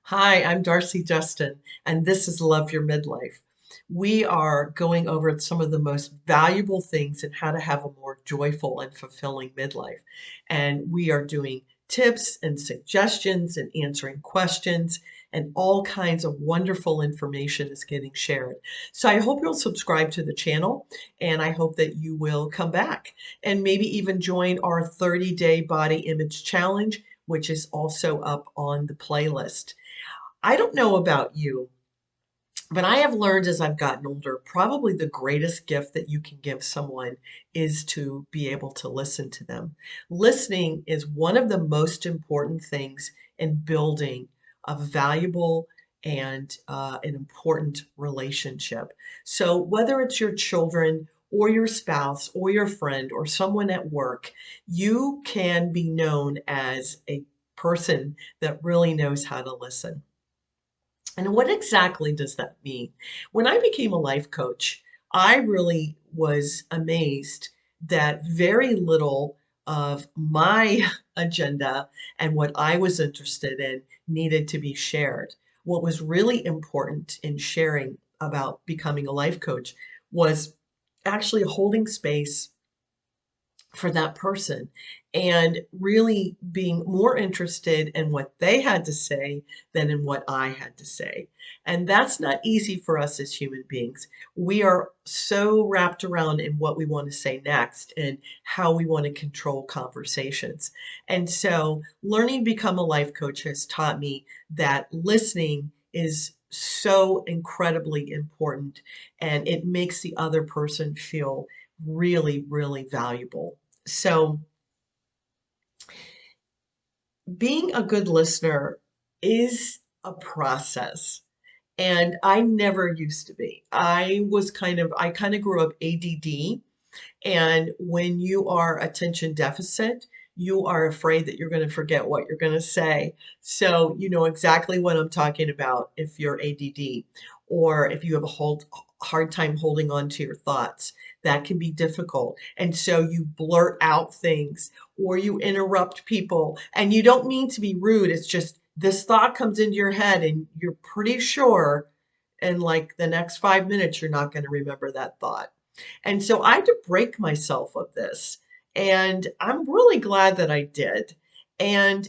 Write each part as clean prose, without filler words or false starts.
Hi, I'm Darcyjusten, and this is Love Your Midlife. We are going over some of the most valuable things in how to have a more joyful and fulfilling midlife. And we are doing tips and suggestions and answering questions, and all kinds of wonderful information is getting shared. So I hope you'll subscribe to the channel, and I hope that you will come back and maybe even join our 30-day body image challenge, which is also up on the playlist. I don't know about you, but I have learned as I've gotten older, probably the greatest gift that you can give someone is to be able to listen to them. Listening is one of the most important things in building a valuable and an important relationship. So, whether it's your children or your spouse or your friend or someone at work, you can be known as a person that really knows how to listen. And what exactly does that mean? When I became a life coach, I really was amazed that very little of my agenda and what I was interested in needed to be shared. What was really important in sharing about becoming a life coach was actually holding space for that person and really being more interested in what they had to say than in what I had to say. And that's not easy for us as human beings. We are so wrapped around in what we want to say next and how we want to control conversations. And so learning to become a life coach has taught me that listening is so incredibly important, and it makes the other person feel really, really valuable. So, being a good listener is a process. And I never used to be. I kind of grew up ADD. And when you are attention deficit, you are afraid that you're going to forget what you're going to say. So you know exactly what I'm talking about if you're ADD, or if you have hard time holding on to your thoughts. That can be difficult. And so you blurt out things or you interrupt people, and you don't mean to be rude. It's just this thought comes into your head and you're pretty sure in like the next 5 minutes you're not going to remember that thought. And so I had to break myself of this. And I'm really glad that I did. And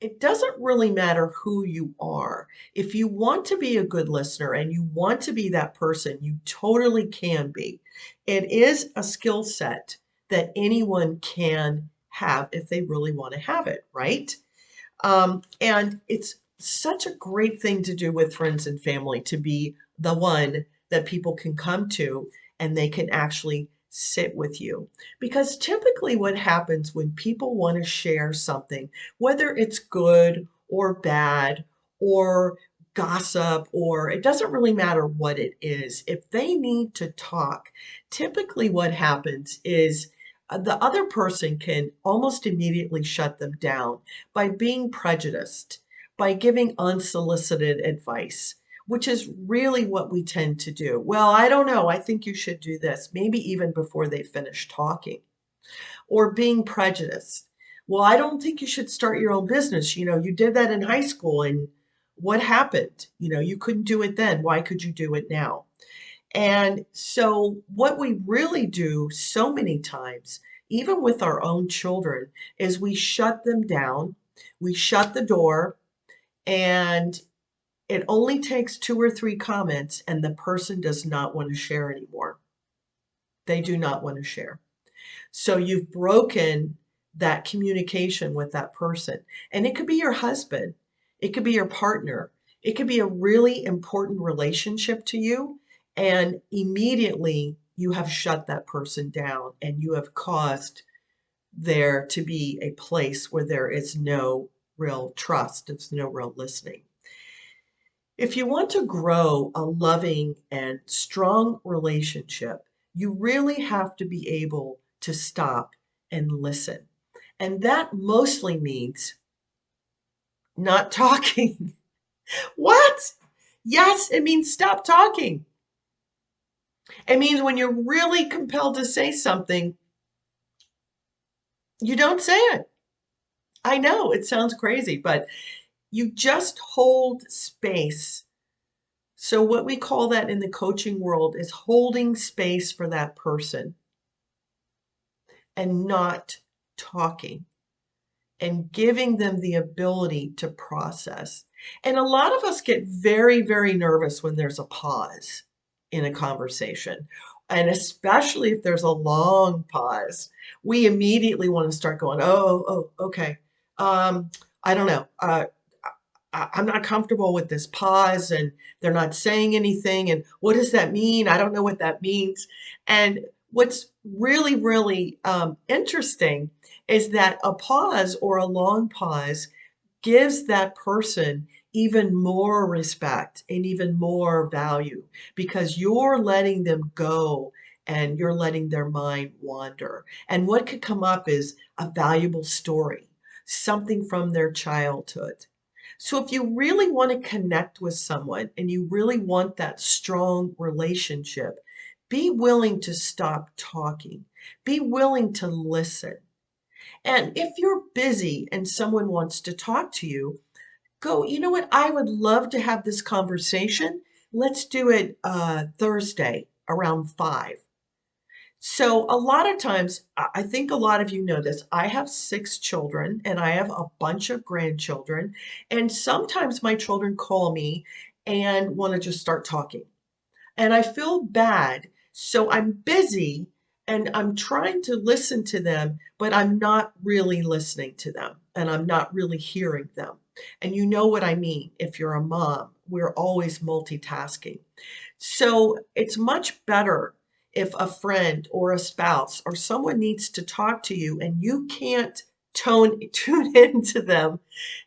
it doesn't really matter who you are. If you want to be a good listener and you want to be that person, you totally can be. It is a skill set that anyone can have if they really want to have it, right? And it's such a great thing to do with friends and family, to be the one that people can come to and they can actually sit with you. Because typically, what happens when people want to share something, whether it's good or bad or gossip, or it doesn't really matter what it is, if they need to talk, typically what happens is the other person can almost immediately shut them down by being prejudiced, by giving unsolicited advice, which is really what we tend to do. Well, I don't know. I think you should do this, maybe even before they finish talking, or being prejudiced. Well, I don't think you should start your own business. You know, you did that in high school, and what happened? You know, you couldn't do it then. Why could you do it now? And so, what we really do so many times, even with our own children, is we shut them down, we shut the door, and it only takes two or three comments, and the person does not want to share anymore. They do not want to share. So, you've broken that communication with that person. And it could be your husband, it could be your partner, it could be a really important relationship to you. And immediately you have shut that person down and you have caused there to be a place where there is no real trust, it's no real listening. If you want to grow a loving and strong relationship, you really have to be able to stop and listen. And that mostly means not talking. What? Yes, it means stop talking. It means when you're really compelled to say something, you don't say it. I know it sounds crazy, but You just hold space. So, what we call that in the coaching world is holding space for that person and not talking and giving them the ability to process. And a lot of us get very, very nervous when there's a pause in a conversation. And especially if there's a long pause, we immediately want to start going, okay. Um, I don't know. I'm not comfortable with this pause and they're not saying anything. And what does that mean? I don't know what that means. And what's really, really interesting is that a pause or a long pause gives that person even more respect and even more value because you're letting them go and you're letting their mind wander. And what could come up is a valuable story, something from their childhood. So if you really want to connect with someone and you really want that strong relationship, be willing to stop talking. Be willing to listen. And if you're busy and someone wants to talk to you, go, you know what? I would love to have this conversation. Let's do it Thursday around 5. So a lot of times, I think a lot of you know this. I have 6 children and I have a bunch of grandchildren. And sometimes my children call me and want to just start talking and I feel bad. So I'm busy and I'm trying to listen to them, but I'm not really listening to them and I'm not really hearing them. And you know what I mean. If you're a mom, we're always multitasking. So it's much better if a friend or a spouse or someone needs to talk to you and you can't tune into them.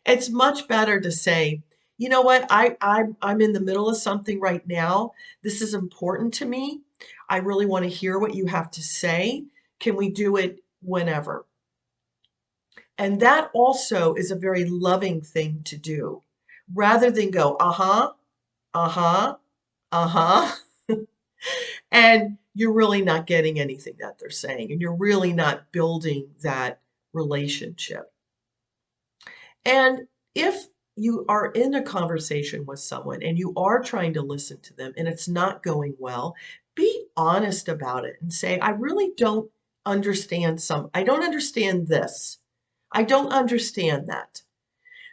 It's much better to say, you know what, I'm in the middle of something right now. This is important to me. I really want to hear what you have to say. Can we do it whenever? And that also is a very loving thing to do rather than go, uh-huh, uh-huh, uh-huh. And you're really not getting anything that they're saying, and you're really not building that relationship. And if you are in a conversation with someone and you are trying to listen to them and it's not going well, be honest about it and say, I really don't I don't understand this. I don't understand that.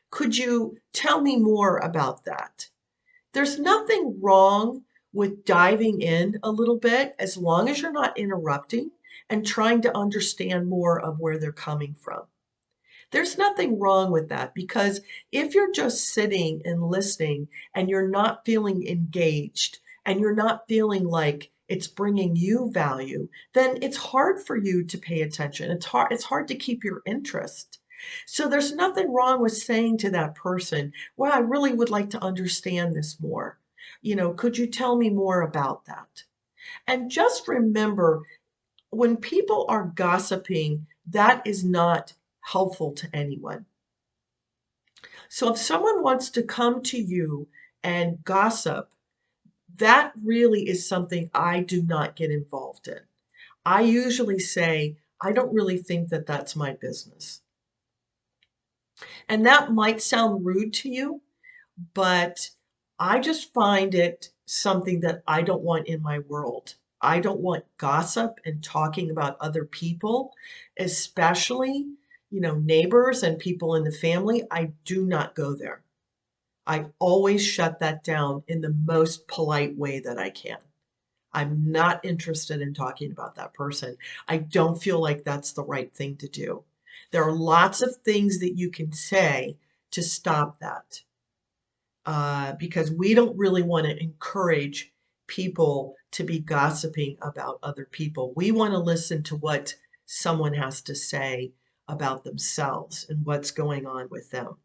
Could you tell me more about that? There's nothing wrong with diving in a little bit as long as you're not interrupting and trying to understand more of where they're coming from. There's nothing wrong with that because if you're just sitting and listening and you're not feeling engaged and you're not feeling like it's bringing you value, then it's hard for you to pay attention. It's hard to keep your interest. So there's nothing wrong with saying to that person, "Well, I really would like to understand this more. Could you tell me more about that?" And just remember when people are gossiping, that is not helpful to anyone. So if someone wants to come to you and gossip, that really is something I do not get involved in. I usually say, I don't really think that that's my business. And that might sound rude to you, but I just find it something that I don't want in my world. I don't want gossip and talking about other people, especially, neighbors and people in the family. I do not go there. I always shut that down in the most polite way that I can. I'm not interested in talking about that person. I don't feel like that's the right thing to do. There are lots of things that you can say to stop that because we don't really want to encourage people to be gossiping about other people. We want to listen to what someone has to say about themselves and what's going on with them.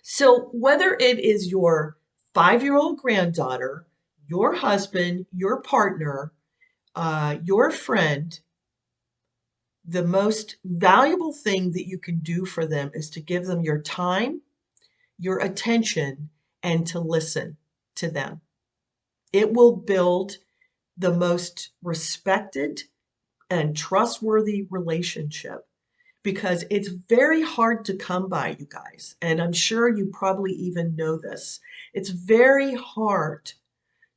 So, whether it is your 5-year-old granddaughter, your husband, your partner, your friend, the most valuable thing that you can do for them is to give them your time, your attention, and to listen to them. It will build the most respected and trustworthy relationship because it's very hard to come by, you guys. And I'm sure you probably even know this. It's very hard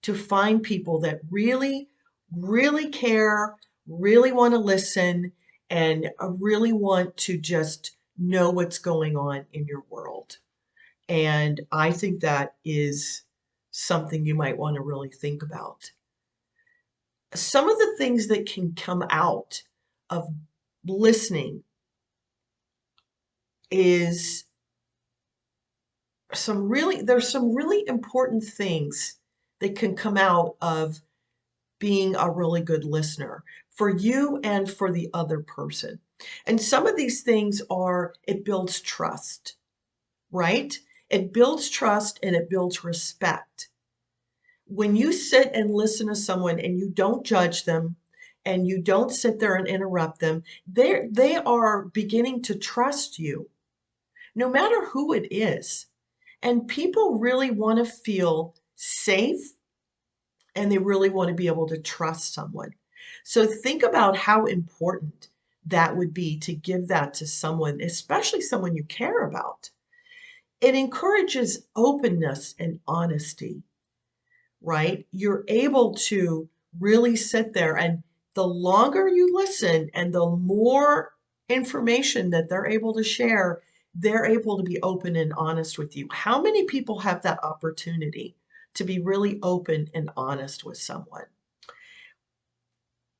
to find people that really, really care, really want to listen, and really want to just know what's going on in your world. And I think that is something you might want to really think about. Some of the things that can come out of listening is there's some really important things that can come out of being a really good listener for you and for the other person. And some of these things are it builds trust, right? It builds trust and it builds respect. When you sit and listen to someone and you don't judge them and you don't sit there and interrupt them, they are beginning to trust you, no matter who it is. And people really want to feel safe and they really want to be able to trust someone. So think about how important that would be to give that to someone, especially someone you care about. It encourages openness and honesty, right? You're able to really sit there, and the longer you listen and the more information that they're able to share, they're able to be open and honest with you. How many people have that opportunity to be really open and honest with someone?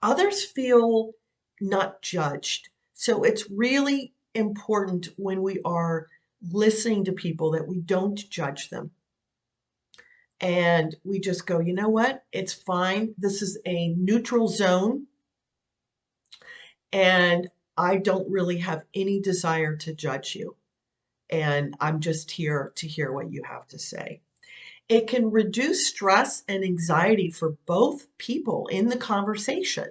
Others feel not judged. So it's really important when we are listening to people that we don't judge them. And we just go, you know what? It's fine. This is a neutral zone. And I don't really have any desire to judge you. And I'm just here to hear what you have to say. It can reduce stress and anxiety for both people in the conversation.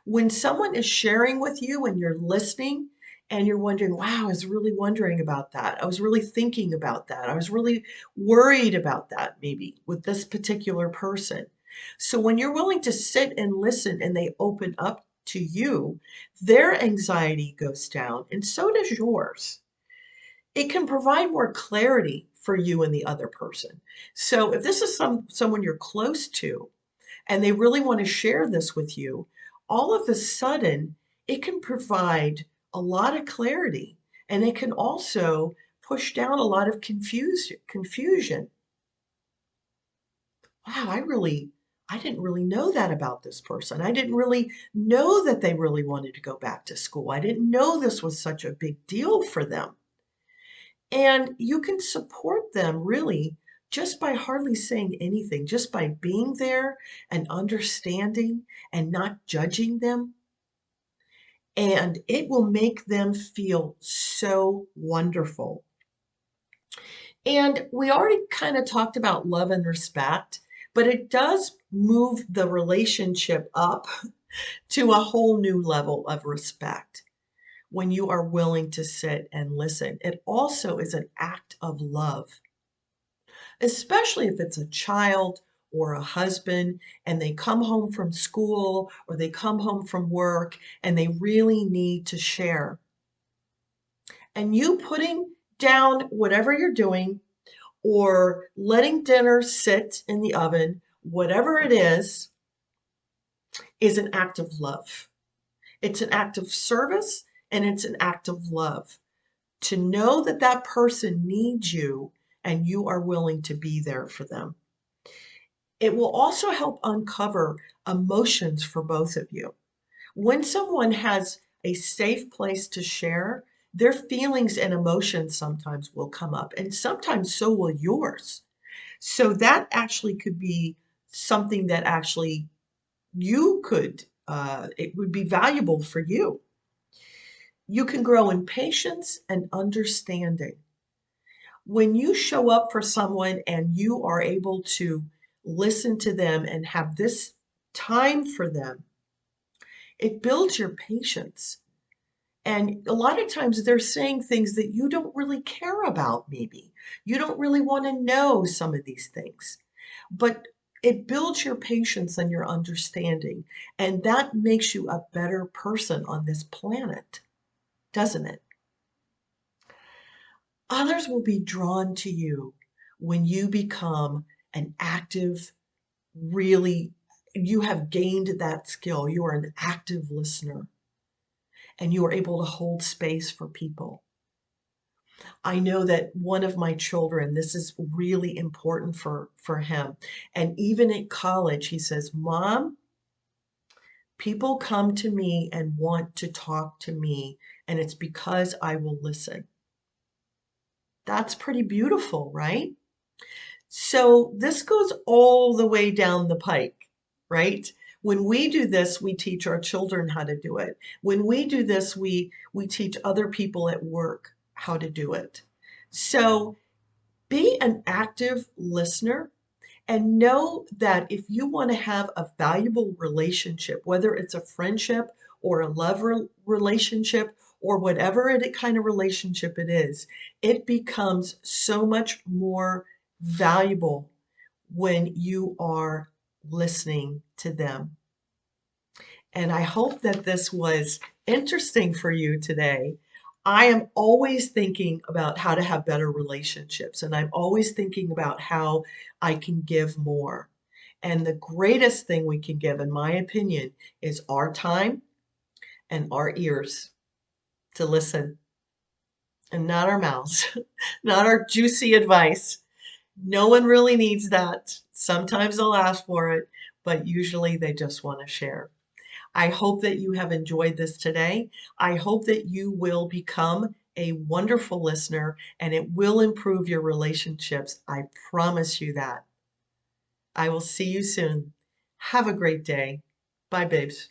When someone is sharing with you and you're listening and you're wondering, wow, I was really wondering about that. I was really thinking about that. I was really worried about that, maybe with this particular person. So when you're willing to sit and listen and they open up to you, their anxiety goes down and so does yours. It can provide more clarity for you and the other person. So if this is someone you're close to, and they really want to share this with you, all of a sudden it can provide a lot of clarity and it can also push down a lot of confusion. Wow, I didn't really know that about this person. I didn't really know that they really wanted to go back to school. I didn't know this was such a big deal for them. And you can support them really just by hardly saying anything, just by being there and understanding and not judging them. And it will make them feel so wonderful. And we already kind of talked about love and respect, but it does move the relationship up to a whole new level of respect when you are willing to sit and listen. It also is an act of love, especially if it's a child or a husband and they come home from school or they come home from work and they really need to share. And you putting down whatever you're doing or letting dinner sit in the oven, whatever it is an act of love. It's an act of service and it's an act of love to know that that person needs you and you are willing to be there for them. It will also help uncover emotions for both of you. When someone has a safe place to share, their feelings and emotions sometimes will come up, and sometimes so will yours. So that actually could be something that actually it would be valuable for you. You can grow in patience and understanding. When you show up for someone and you are able to listen to them and have this time for them, it builds your patience. And a lot of times they're saying things that you don't really care about, maybe. You don't really want to know some of these things. But it builds your patience and your understanding. And that makes you a better person on this planet. doesn't it? Others will be drawn to you when you become an active, really, you have gained that skill. You are an active listener and you are able to hold space for people. I know that one of my children, this is really important for him. And even at college, he says, Mom, people come to me and want to talk to me, and it's because I will listen. That's pretty beautiful, right? So this goes all the way down the pike, right? When we do this, we teach our children how to do it. When we do this, we teach other people at work how to do it. So be an active listener and know that if you want to have a valuable relationship, whether it's a friendship or a relationship or whatever kind of relationship it is, it becomes so much more valuable when you are listening to them. And I hope that this was interesting for you today. I am always thinking about how to have better relationships, and I'm always thinking about how I can give more. And the greatest thing we can give, in my opinion, is our time and our ears to listen, and not our mouths, not our juicy advice. No one really needs that. Sometimes they'll ask for it, but usually they just want to share. I hope that you have enjoyed this today. I hope that you will become a wonderful listener and it will improve your relationships. I promise you that. I will see you soon. Have a great day. Bye, babes.